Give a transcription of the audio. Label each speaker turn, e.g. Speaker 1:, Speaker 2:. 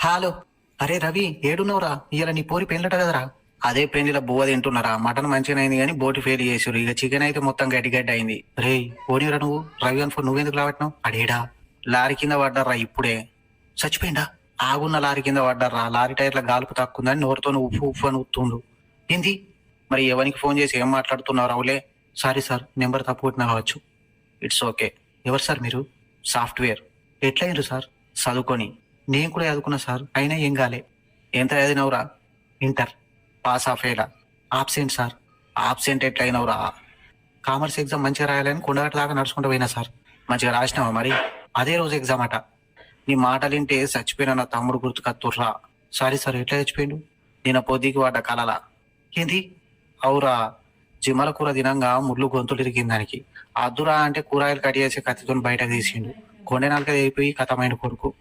Speaker 1: Hello. అరే రవి, ఏడున్నవరా? ఇవాళ నీ పోరి పెళ్ళట కదరా? అదే పెళ్లిలో బువ్వ తింటున్నారా? మటన్ మంచిగా అయింది కానీ బోటి ఫెయిల్ చేసారు. ఇక చికెన్ అయితే మొత్తం గడ్డి గడ్డి అయింది. రే పోనీరా నువ్వు. రవి అని ఫోన్ నువ్వెందుకు లావట్నావు? అడేడా లారీ కింద పడ్డారా ఇప్పుడే. చచ్చిపోయిందా? ఆగున్న లారీ కింద పడ్డారా? లారీ టైర్ల గాలుపు తక్కుందని నోరుతో ఉప్పు ఉప్పు అని ఉత్తుండు. ఏంది? మరి ఎవరికి ఫోన్ చేసి ఏం మాట్లాడుతున్నారు? అవులే, సారీ సార్, నెంబర్ తప్పు కొట్టినా కావచ్చు. It's okay. ఎవరు సార్ మీరు? సాఫ్ట్వేర్. ఎట్లయినరు సార్? చదువుకొని. నేను కూడా చదువుకున్నా సార్, అయినా ఏం కాలే. ఎంత చదివినవురా? ఇంటర్. పాస్ ఆఫ్ అయ్యేలా? Absent sir. ఆబ్సెంట్ ఎట్లయినవురా? కామర్స్ ఎగ్జామ్ మంచిగా రాయాలని కొండగట్ట దాకా నడుచుకుంటూ పోయినా సార్. మంచిగా రాసినావా మరి? అదే రోజు ఎగ్జామ్ అట. నీ మాటలు వింటే చచ్చిపోయిన నా తమ్ముడు గుర్తుకత్తుర్రా. సారీ సార్, ఎట్లా చచ్చిపోయిండు? నేను పొద్దుకి వాడ్డ కలలా. ఏంది? అవురా, జిమ్మల కూర తినంగా ముళ్ళు గొంతులు ఇరిగింది దానికి. అద్దురా అంటే కూరగాయలు కట్ చేసి కత్తితో బయటకు తీసిండు. కొండె నాలుక అయిపోయి కథమైన కొడుకు.